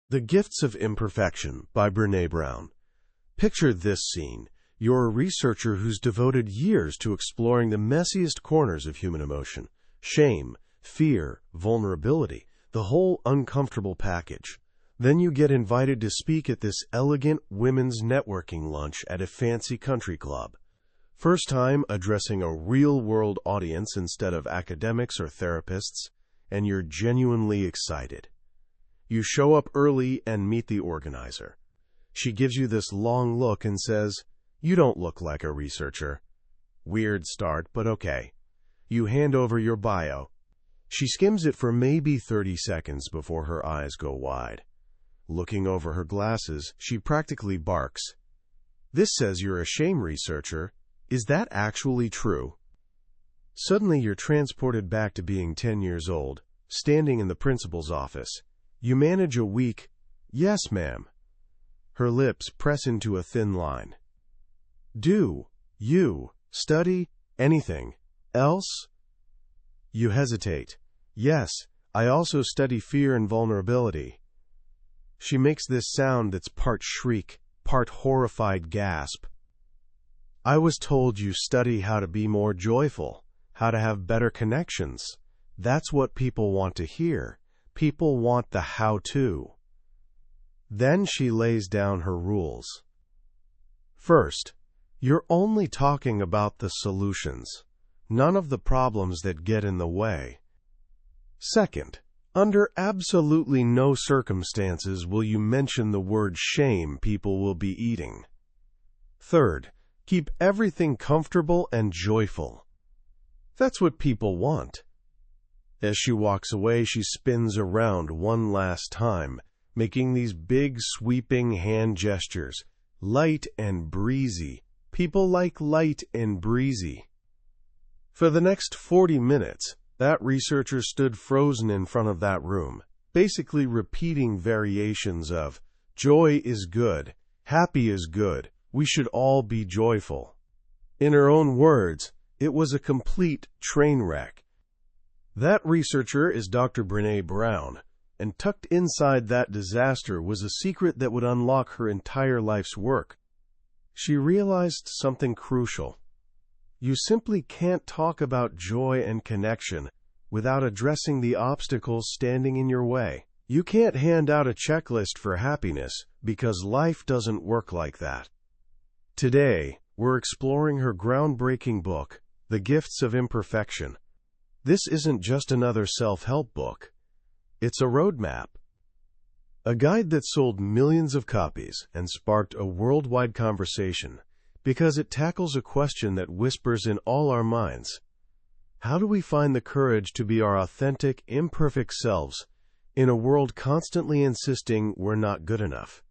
The Gifts of Imperfection by BrenA Brown. Picture this scene. You're a researcher who's devoted years to exploring the messiest corners of human emotion. Shame, fear, vulnerability, the whole uncomfortable package. Then you get invited to speak at this elegant women's networking lunch at a fancy country club. First time addressing a real-world audience instead of academics or therapists, and you're genuinely excited. You show up early and meet the organizer. She gives you this long look and says, "You don't look like a researcher." Weird start, but okay. You hand over your bio. She skims it for maybe 30 seconds before her eyes go wide. Looking over her glasses, she practically barks. "This says you're a shame researcher. Is that actually true?" Suddenly you're transported back to being 10 years old, standing in the principal's office. You manage a weak, "Yes, ma'am." Her lips press into a thin line. "Do you study anything else?" You hesitate. "Yes, I also study fear and vulnerability." She makes this sound that's part shriek, part horrified gasp. "I was told you study how to be more joyful, how to have better connections. That's what people want to hear. People want the how-to." Then she lays down her rules. First, you're only talking about the solutions, none of the problems that get in the way. Second, under absolutely no circumstances will you mention the word shame people will be eating. Third, keep everything comfortable and joyful. That's what people want. As she walks away, she spins around one last time, making these big, sweeping hand gestures. Light and breezy. People like light and breezy. For the next 40 minutes, that researcher stood frozen in front of that room, basically repeating variations of, "Joy is good, happy is good, we should all be joyful." In her own words, it was a complete train wreck. That researcher is Dr. BrenA Brown, and tucked inside that disaster was a secret that would unlock her entire life's work. She realized something crucial. You simply can't talk about joy and connection without addressing the obstacles standing in your way. You can't hand out a checklist for happiness because life doesn't work like that. Today, we're exploring her groundbreaking book, The Gifts of Imperfection. This isn't just another self-help book. It's a roadmap. A guide that sold millions of copies and sparked a worldwide conversation because it tackles a question that whispers in all our minds. How do we find the courage to be our authentic, imperfect selves in a world constantly insisting we're not good enough?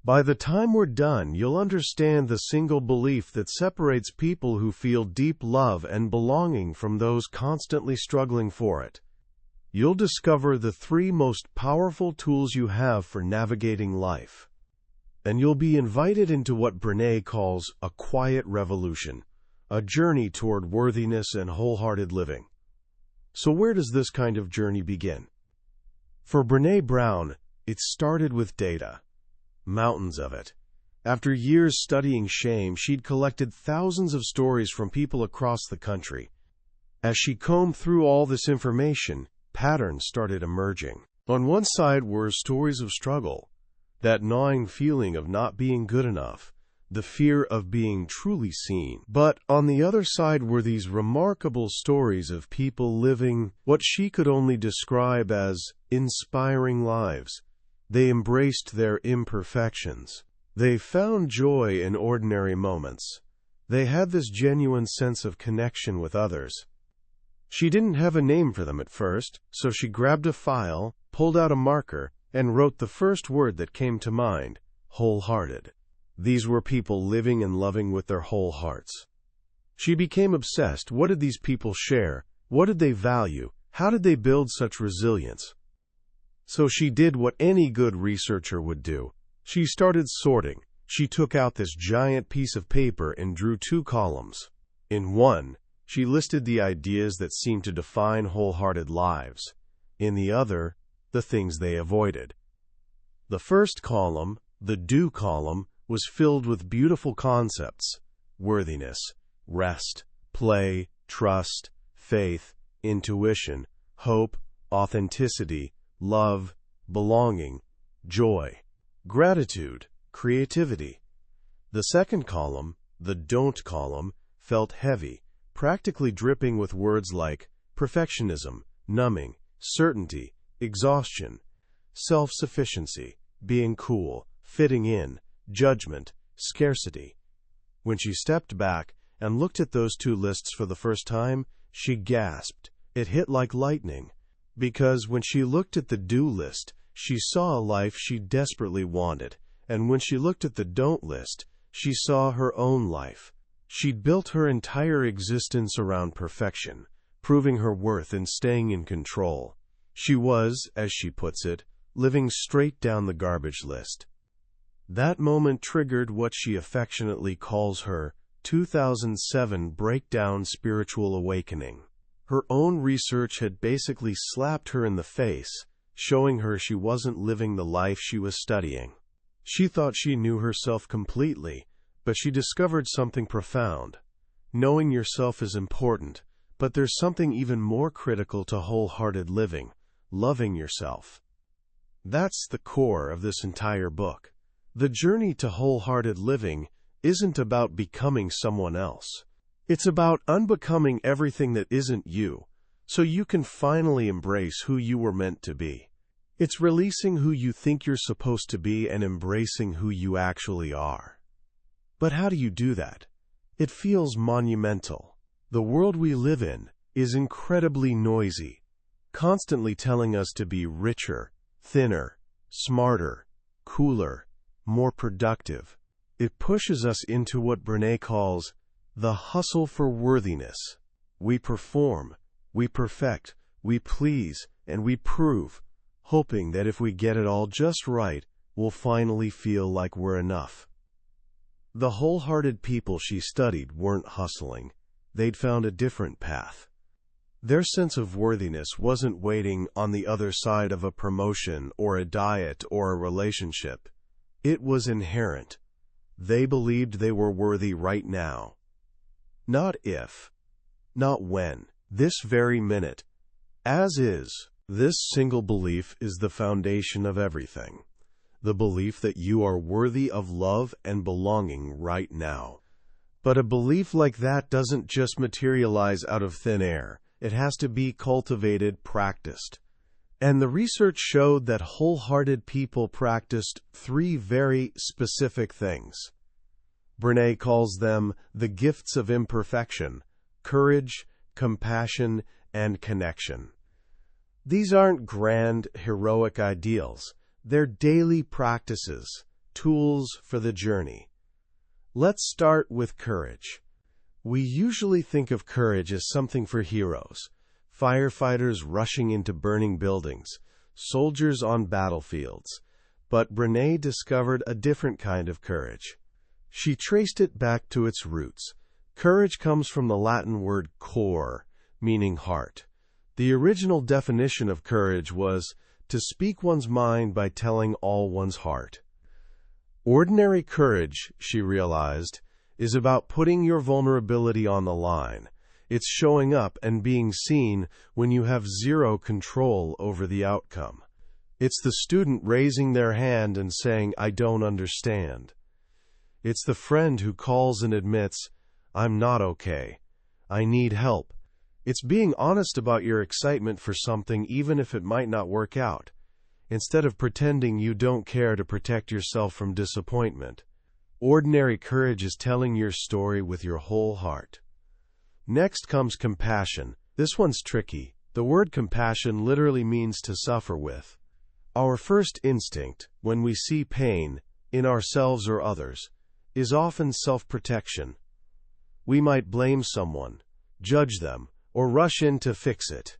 By the time we're done, you'll understand the single belief that separates people who feel deep love and belonging from those constantly struggling for it. You'll discover the 3 most powerful tools you have for navigating life. And you'll be invited into what Brene calls a quiet revolution, a journey toward worthiness and wholehearted living. So where does this kind of journey begin? For BrenA Brown, it started with data. Mountains of it. After years studying shame, she'd collected thousands of stories from people across the country. As she combed through all this information, patterns started emerging. On one side were stories of struggle, that gnawing feeling of not being good enough, the fear of being truly seen. But on the other side were these remarkable stories of people living what she could only describe as inspiring lives. They embraced their imperfections. They found joy in ordinary moments. They had this genuine sense of connection with others. She didn't have a name for them at first, so she grabbed a file, pulled out a marker, and wrote the first word that came to mind, wholehearted. These were people living and loving with their whole hearts. She became obsessed. What did these people share? What did they value? How did they build such resilience? So she did what any good researcher would do. She started sorting. She took out this giant piece of paper and drew 2 columns. In one, she listed the ideas that seemed to define wholehearted lives. In the other, the things they avoided. The first column, the do column, was filled with beautiful concepts: worthiness, rest, play, trust, faith, intuition, hope, authenticity, love, belonging, joy, gratitude, creativity. The second column, the don't column, felt heavy, practically dripping with words like perfectionism, numbing, certainty, exhaustion, self-sufficiency, being cool, fitting in, judgment, scarcity. When she stepped back and looked at those two lists for the first time, she gasped. It hit like lightning. Because when she looked at the do list, she saw a life she desperately wanted, and when she looked at the don't list, she saw her own life. She'd built her entire existence around perfection, proving her worth and staying in control. She was, as she puts it, living straight down the garbage list. That moment triggered what she affectionately calls her 2007 breakdown spiritual awakening. Her own research had basically slapped her in the face, showing her she wasn't living the life she was studying. She thought she knew herself completely, but she discovered something profound. Knowing yourself is important, but there's something even more critical to wholehearted living: loving yourself. That's the core of this entire book. The journey to wholehearted living isn't about becoming someone else. It's about unbecoming everything that isn't you, so you can finally embrace who you were meant to be. It's releasing who you think you're supposed to be and embracing who you actually are. But how do you do that? It feels monumental. The world we live in is incredibly noisy, constantly telling us to be richer, thinner, smarter, cooler, more productive. It pushes us into what Brene calls the hustle for worthiness. We perform, we perfect, we please, and we prove, hoping that if we get it all just right, we'll finally feel like we're enough. The wholehearted people she studied weren't hustling. They'd found a different path. Their sense of worthiness wasn't waiting on the other side of a promotion or a diet or a relationship. It was inherent. They believed they were worthy right now. Not if, not when, this very minute. As is, this single belief is the foundation of everything. The belief that you are worthy of love and belonging right now. But a belief like that doesn't just materialize out of thin air. It has to be cultivated, practiced. And the research showed that wholehearted people practiced 3 very specific things. Brene calls them the gifts of imperfection: courage, compassion, and connection. These aren't grand, heroic ideals. They're daily practices, tools for the journey. Let's start with courage. We usually think of courage as something for heroes: firefighters rushing into burning buildings, soldiers on battlefields. But Brene discovered a different kind of courage. She traced it back to its roots. Courage comes from the Latin word cor, meaning heart. The original definition of courage was to speak one's mind by telling all one's heart. Ordinary courage, she realized, is about putting your vulnerability on the line. It's showing up and being seen when you have zero control over the outcome. It's the student raising their hand and saying, "I don't understand." It's the friend who calls and admits, "I'm not okay. I need help." It's being honest about your excitement for something even if it might not work out, instead of pretending you don't care to protect yourself from disappointment. Ordinary courage is telling your story with your whole heart. Next comes compassion. This one's tricky. The word compassion literally means to suffer with. Our first instinct, when we see pain, in ourselves or others, is often self-protection. We might blame someone, judge them, or rush in to fix it.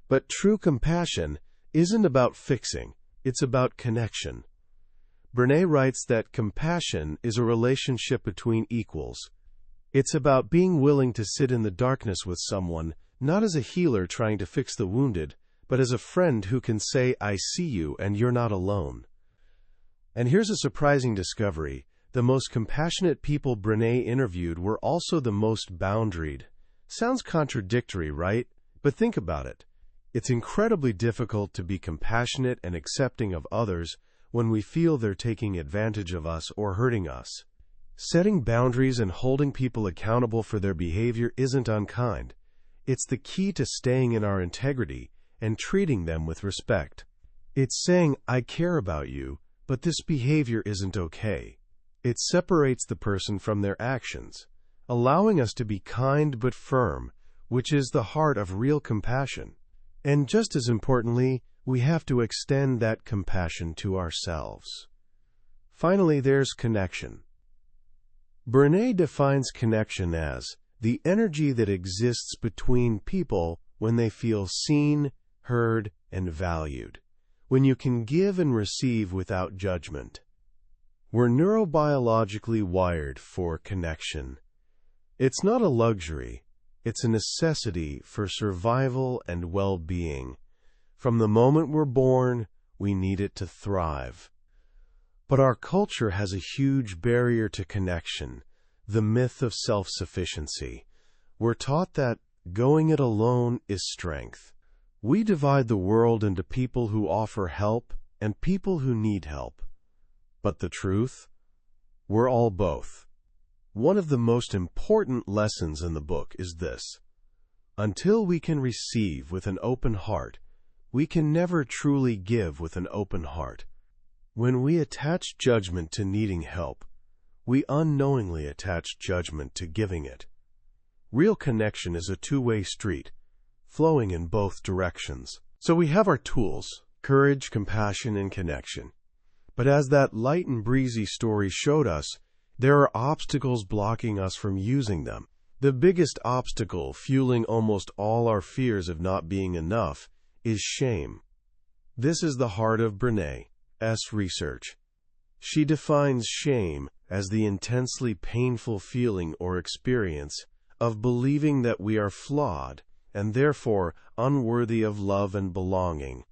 But true compassion isn't about fixing, it's about connection. Brene writes that compassion is a relationship between equals. It's about being willing to sit in the darkness with someone, not as a healer trying to fix the wounded, but as a friend who can say, "I see you and you're not alone." And here's a surprising discovery. The most compassionate people BrenA interviewed were also the most boundaried. Sounds contradictory, right? But think about it. It's incredibly difficult to be compassionate and accepting of others when we feel they're taking advantage of us or hurting us. Setting boundaries and holding people accountable for their behavior isn't unkind. It's the key to staying in our integrity and treating them with respect. It's saying, I care about you, but this behavior isn't okay. It separates the person from their actions, allowing us to be kind but firm, which is the heart of real compassion. And just as importantly, we have to extend that compassion to ourselves. Finally, there's connection. BrenA defines connection as the energy that exists between people when they feel seen, heard, and valued, when you can give and receive without judgment. We're neurobiologically wired for connection. It's not a luxury, it's a necessity for survival and well-being. From the moment we're born, we need it to thrive. But our culture has a huge barrier to connection, the myth of self-sufficiency. We're taught that going it alone is strength. We divide the world into people who offer help and people who need help. But the truth? We're all both. One of the most important lessons in the book is this. Until we can receive with an open heart, we can never truly give with an open heart. When we attach judgment to needing help, we unknowingly attach judgment to giving it. Real connection is a two-way street, flowing in both directions. So we have our tools, courage, compassion, and connection. But as that light and breezy story showed us, there are obstacles blocking us from using them. The biggest obstacle fueling almost all our fears of not being enough is shame. This is the heart of Brene's research. She defines shame as the intensely painful feeling or experience of believing that we are flawed and therefore unworthy of love and belonging.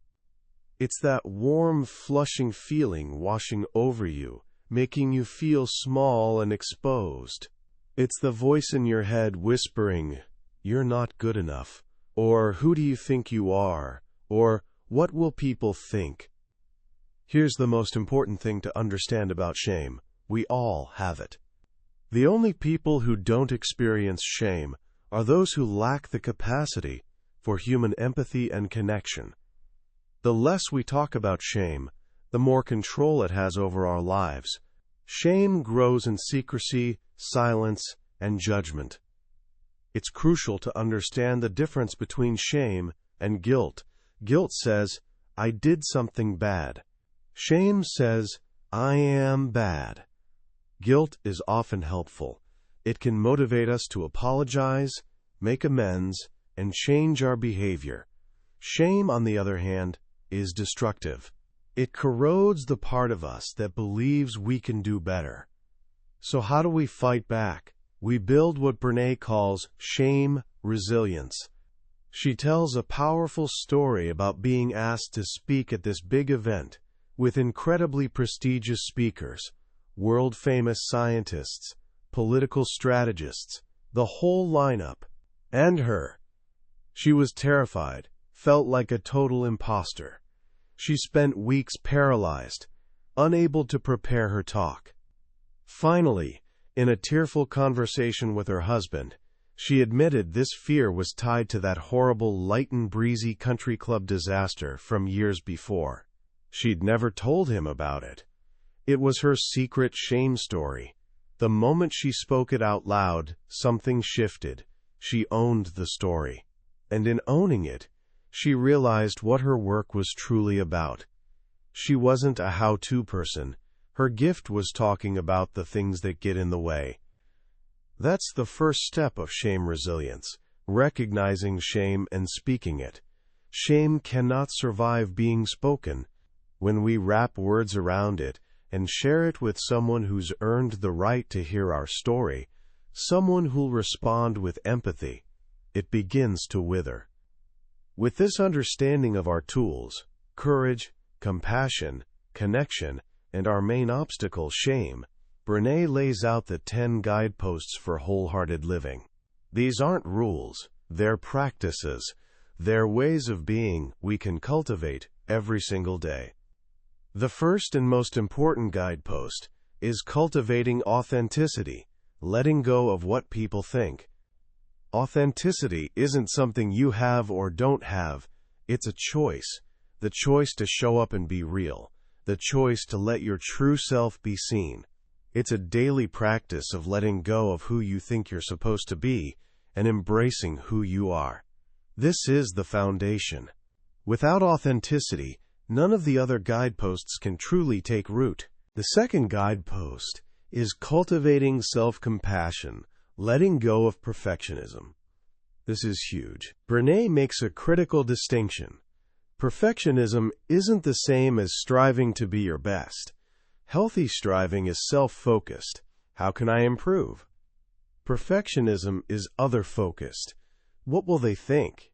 It's that warm, flushing feeling washing over you, making you feel small and exposed. It's the voice in your head whispering, "You're not good enough," or "Who do you think you are?" or "What will people think?" Here's the most important thing to understand about shame. We all have it. The only people who don't experience shame are those who lack the capacity for human empathy and connection. The less we talk about shame, the more control it has over our lives. Shame grows in secrecy, silence, and judgment. It's crucial to understand the difference between shame and guilt. Guilt says, "I did something bad." Shame says, "I am bad." Guilt is often helpful. It can motivate us to apologize, make amends, and change our behavior. Shame, on the other hand, is destructive. It corrodes the part of us that believes we can do better. So how do we fight back? We build what BrenA calls shame resilience. She tells a powerful story about being asked to speak at this big event with incredibly prestigious speakers, world-famous scientists, political strategists, the whole lineup, and her. She was terrified, felt like a total imposter. She spent weeks paralyzed, unable to prepare her talk. Finally, in a tearful conversation with her husband, she admitted this fear was tied to that horrible light and breezy country club disaster from years before. She'd never told him about it. It was her secret shame story. The moment she spoke it out loud, something shifted. She owned the story. And in owning it, she realized what her work was truly about. She wasn't a how-to person. Her gift was talking about the things that get in the way. That's the first step of shame resilience, recognizing shame and speaking it. Shame cannot survive being spoken. When we wrap words around it and share it with someone who's earned the right to hear our story, someone who'll respond with empathy, it begins to wither. With this understanding of our tools, courage, compassion, connection, and our main obstacle, shame, Brene lays out the 10 guideposts for wholehearted living. These aren't rules, they're practices. They're ways of being we can cultivate every single day. The first and most important guidepost is cultivating authenticity, letting go of what people think. Authenticity isn't something you have or don't have, it's a choice. The choice to show up and be real. The choice to let your true self be seen. It's a daily practice of letting go of who you think you're supposed to be and embracing who you are. This is the foundation. Without authenticity, none of the other guideposts can truly take root. The second guidepost is cultivating self-compassion, letting go of perfectionism. This is huge. Brene makes a critical distinction. Perfectionism isn't the same as striving to be your best. Healthy striving is self-focused. How can I improve? Perfectionism is other-focused. What will they think?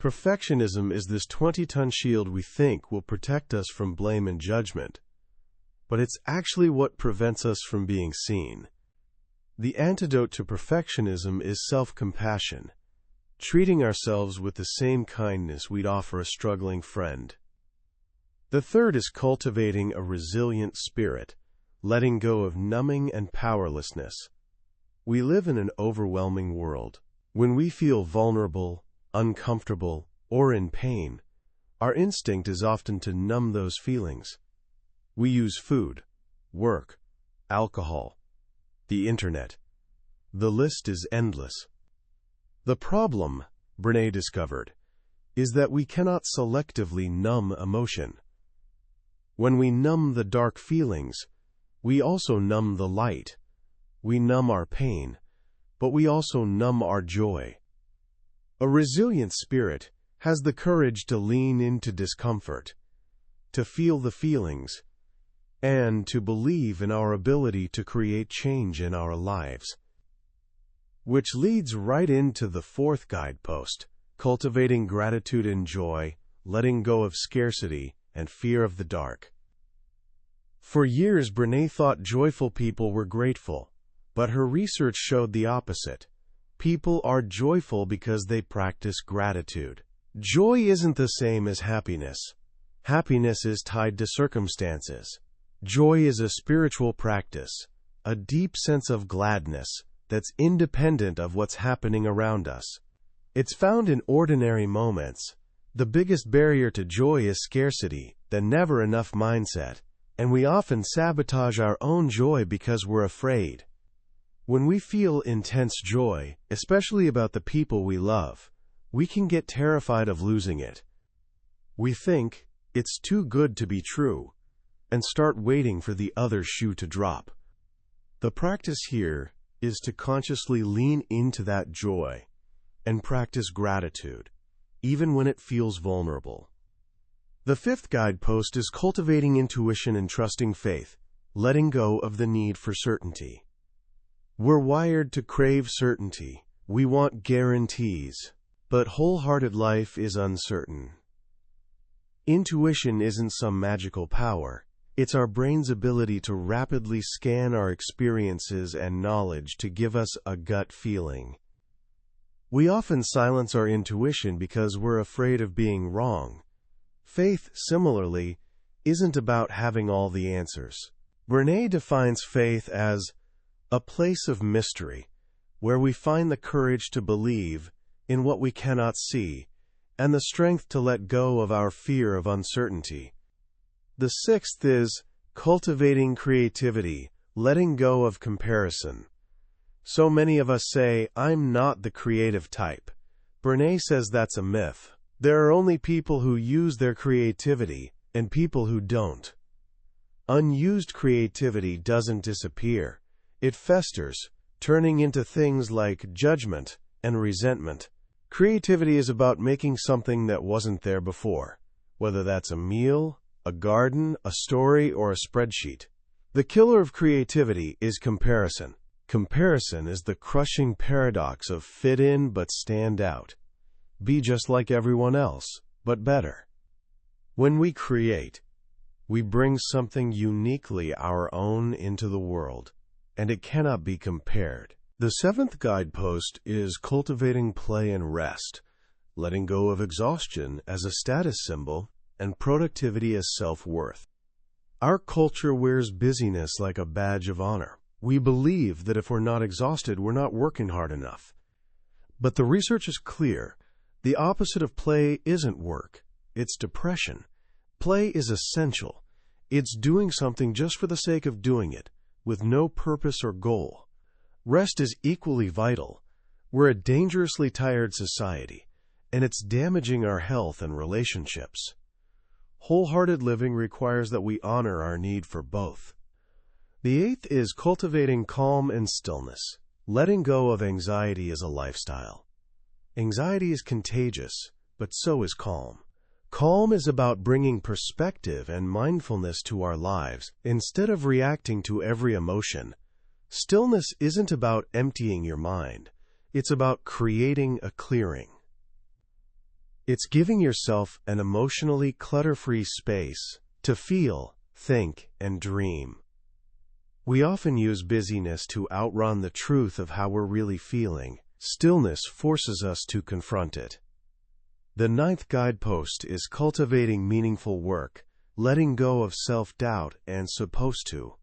Perfectionism is this 20-ton shield we think will protect us from blame and judgment, but it's actually what prevents us from being seen. The antidote to perfectionism is self-compassion, treating ourselves with the same kindness we'd offer a struggling friend. The third is cultivating a resilient spirit, letting go of numbing and powerlessness. We live in an overwhelming world. When we feel vulnerable, uncomfortable, or in pain, our instinct is often to numb those feelings. We use food, work, alcohol, the internet. The list is endless. The problem, Brene discovered, is that we cannot selectively numb emotion. When we numb the dark feelings, we also numb the light. We numb our pain, but we also numb our joy. A resilient spirit has the courage to lean into discomfort, to feel the feelings, and to believe in our ability to create change in our lives. Which leads right into the fourth guidepost, cultivating gratitude and joy, letting go of scarcity and fear of the dark. For years, Brene thought joyful people were grateful, but her research showed the opposite. People are joyful because they practice gratitude. Joy isn't the same as happiness. Happiness is tied to circumstances. Joy is a spiritual practice, a deep sense of gladness that's independent of what's happening around us. It's found in ordinary moments. The biggest barrier to joy is scarcity, the never enough mindset, and we often sabotage our own joy because we're afraid. When we feel intense joy, especially about the people we love, we can get terrified of losing it. We think, it's too good to be true, and start waiting for the other shoe to drop. The practice here is to consciously lean into that joy and practice gratitude, even when it feels vulnerable. The fifth guidepost is cultivating intuition and trusting faith, letting go of the need for certainty. We're wired to crave certainty. We want guarantees. But wholehearted life is uncertain. Intuition isn't some magical power. It's our brain's ability to rapidly scan our experiences and knowledge to give us a gut feeling. We often silence our intuition because we're afraid of being wrong. Faith, similarly, isn't about having all the answers. Brene defines faith as a place of mystery, where we find the courage to believe in what we cannot see, and the strength to let go of our fear of uncertainty. The sixth is cultivating creativity, letting go of comparison. So many of us say, I'm not the creative type. Brene says that's a myth. There are only people who use their creativity, and people who don't. Unused creativity doesn't disappear. It festers, turning into things like judgment and resentment. Creativity is about making something that wasn't there before, whether that's a meal, a garden, a story, or a spreadsheet. The killer of creativity is comparison. Comparison is the crushing paradox of fit in but stand out. Be just like everyone else, but better. When we create, We bring something uniquely our own into the world, and it cannot be compared. The seventh guidepost is cultivating play and rest, letting go of exhaustion as a status symbol and productivity as self-worth. Our culture wears busyness like a badge of honor. We believe that if we're not exhausted, we're not working hard enough. But the research is clear. The opposite of play isn't work. It's depression. Play is essential. It's doing something just for the sake of doing it, with no purpose or goal. Rest is equally vital. We're a dangerously tired society, and it's damaging our health and relationships. Wholehearted living requires that we honor our need for both. The eighth is cultivating calm and stillness. Letting go of anxiety is a lifestyle. Anxiety is contagious, but so is calm. Calm is about bringing perspective and mindfulness to our lives instead of reacting to every emotion. Stillness isn't about emptying your mind. It's about creating a clearing. It's giving yourself an emotionally clutter-free space to feel, think, and dream. We often use busyness to outrun the truth of how we're really feeling. Stillness forces us to confront it. The ninth guidepost is cultivating meaningful work, letting go of self-doubt and supposed to.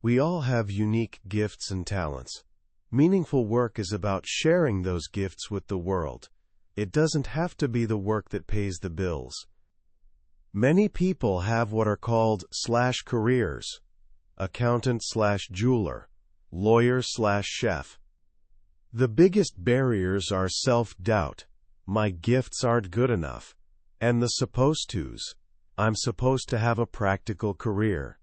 We all have unique gifts and talents. Meaningful work is about sharing those gifts with the world. It doesn't have to be the work that pays the bills. Many people have what are called /careers. Accountant/jeweler, lawyer/chef. The biggest barriers are self-doubt, my gifts aren't good enough, and the supposed tos, I'm supposed to have a practical career.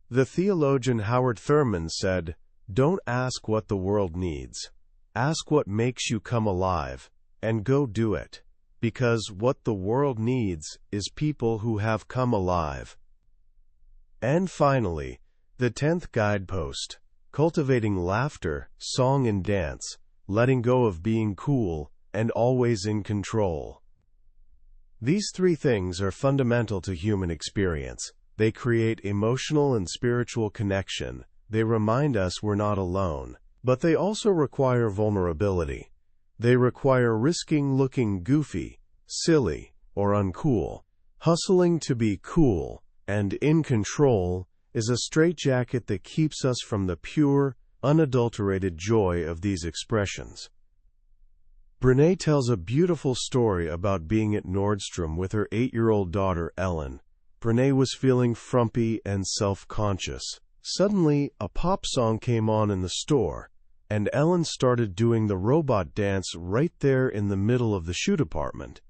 The theologian Howard Thurman said, "Don't ask what the world needs. Ask what makes you come alive, and go do it, because what the world needs is people who have come alive." And finally, the 10th guidepost, cultivating laughter, song and dance, letting go of being cool, and always in control. These three things are fundamental to human experience. They create emotional and spiritual connection. They remind us we're not alone. But they also require vulnerability. They require risking looking goofy, silly, or uncool. Hustling to be cool and in control is a straitjacket that keeps us from the pure, unadulterated joy of these expressions. Brene tells a beautiful story about being at Nordstrom with her 8-year-old daughter, Ellen. Brene was feeling frumpy and self-conscious. Suddenly, a pop song came on in the store, and Ellen started doing the robot dance right there in the middle of the shoe department.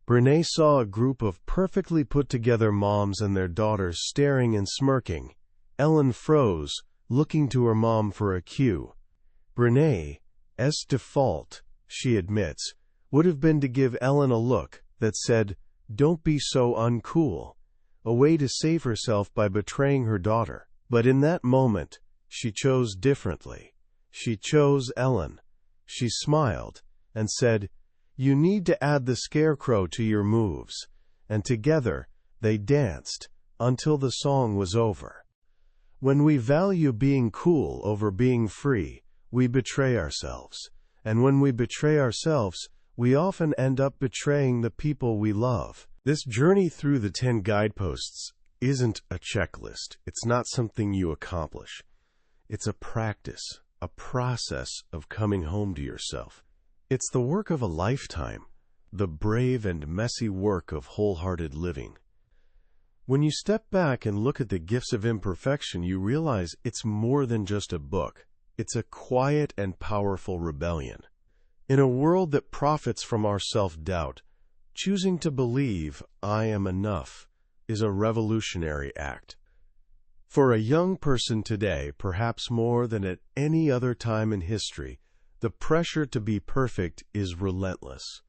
Brene saw a group of perfectly put-together moms and their daughters staring and smirking. Ellen froze, looking to her mom for a cue. Brene's default, she admits, would have been to give Ellen a look that said, "Don't be so uncool," a way to save herself by betraying her daughter. But in that moment, she chose differently. She chose Ellen. She smiled and said, "You need to add the scarecrow to your moves." And together, they danced until the song was over. When we value being cool over being free, we betray ourselves. And when we betray ourselves, we often end up betraying the people we love. This journey through the 10 guideposts isn't a checklist. It's not something you accomplish. It's a practice, a process of coming home to yourself. It's the work of a lifetime, the brave and messy work of wholehearted living. When you step back and look at the Gifts of Imperfection, you realize it's more than just a book. It's a quiet and powerful rebellion. In a world that profits from our self-doubt, choosing to believe I am enough is a revolutionary act. For a young person today, perhaps more than at any other time in history, the pressure to be perfect is relentless.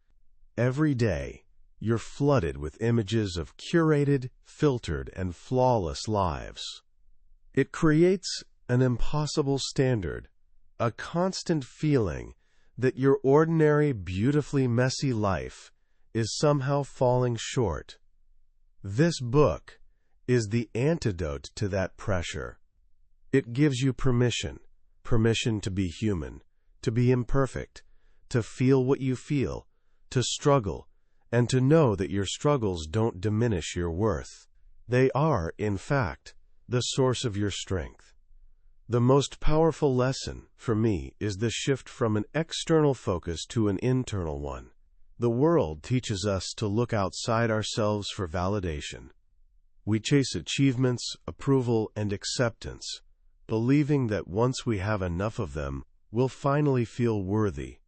Every day, you're flooded with images of curated, filtered, and flawless lives. It creates an impossible standard, a constant feeling that your ordinary, beautifully messy life is somehow falling short. This book is the antidote to that pressure. It gives you permission to be human, to be imperfect, to feel what you feel, to struggle, and to know that your struggles don't diminish your worth. They are, in fact, the source of your strength. The most powerful lesson, for me, is the shift from an external focus to an internal one. The world teaches us to look outside ourselves for validation. We chase achievements, approval, and acceptance, believing that once we have enough of them, we'll finally feel worthy.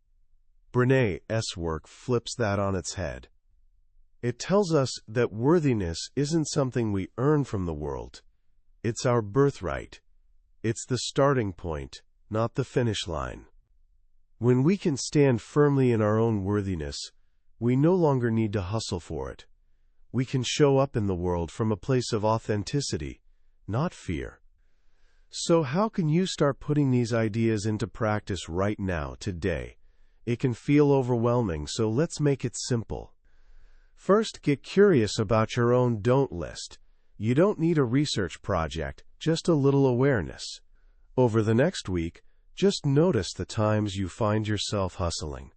Brene's work flips that on its head. It tells us that worthiness isn't something we earn from the world. It's our birthright. It's the starting point, not the finish line. When we can stand firmly in our own worthiness, we no longer need to hustle for it. We can show up in the world from a place of authenticity, not fear. So how can you start putting these ideas into practice right now, today? It can feel overwhelming, so let's make it simple. First, get curious about your own don't list. You don't need a research project, just a little awareness. Over the next week, just notice the times you find yourself hustling.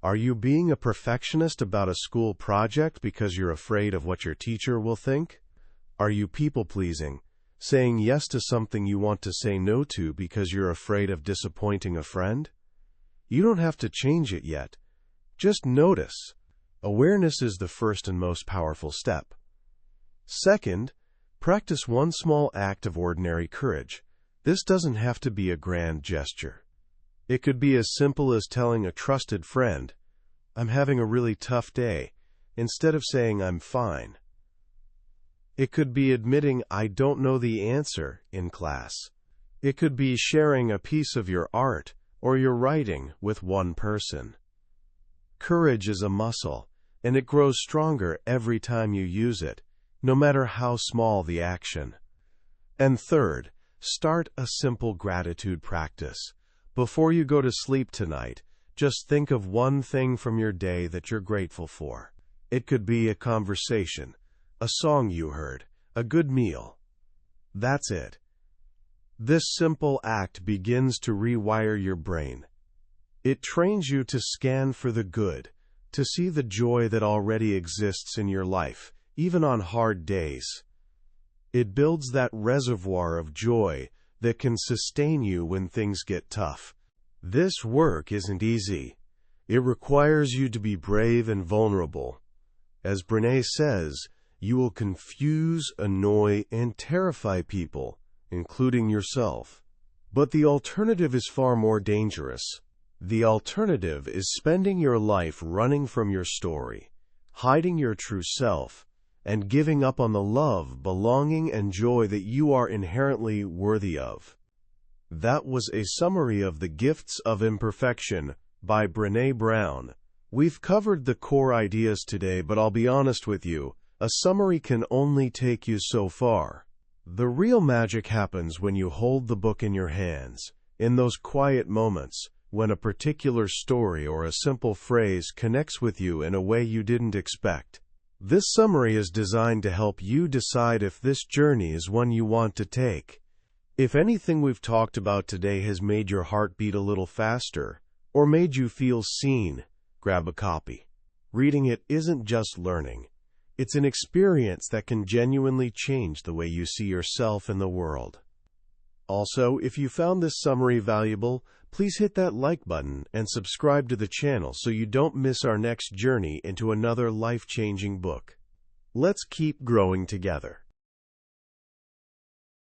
Are you being a perfectionist about a school project because you're afraid of what your teacher will think? Are you people-pleasing, saying yes to something you want to say no to because you're afraid of disappointing a friend? You don't have to change it yet. Just notice. Awareness is the first and most powerful step. Second, practice one small act of ordinary courage. This doesn't have to be a grand gesture. It could be as simple as telling a trusted friend, "I'm having a really tough day," instead of saying, "I'm fine." It could be admitting, "I don't know the answer," in class. It could be sharing a piece of your art or your writing with one person. Courage is a muscle, and it grows stronger every time you use it, no matter how small the action. And third, start a simple gratitude practice. Before you go to sleep tonight, just think of one thing from your day that you're grateful for. It could be a conversation, a song you heard, a good meal. That's it. This simple act begins to rewire your brain. It trains you to scan for the good, to see the joy that already exists in your life, even on hard days. It builds that reservoir of joy that can sustain you when things get tough. This work isn't easy. It requires you to be brave and vulnerable. As Brene says, you will confuse, annoy, and terrify people, including yourself. But the alternative is far more dangerous. The alternative is spending your life running from your story, hiding your true self, and giving up on the love, belonging, and joy that you are inherently worthy of. That was a summary of The Gifts of Imperfection by BrenA Brown. We've covered the core ideas today, but I'll be honest with you, a summary can only take you so far. The real magic happens when you hold the book in your hands, in those quiet moments, when a particular story or a simple phrase connects with you in a way you didn't expect. This summary is designed to help you decide if this journey is one you want to take. If anything we've talked about today has made your heart beat a little faster, or made you feel seen, grab a copy. Reading it isn't just learning. It's an experience that can genuinely change the way you see yourself in the world. Also, if you found this summary valuable, please hit that like button and subscribe to the channel so you don't miss our next journey into another life-changing book. Let's keep growing together.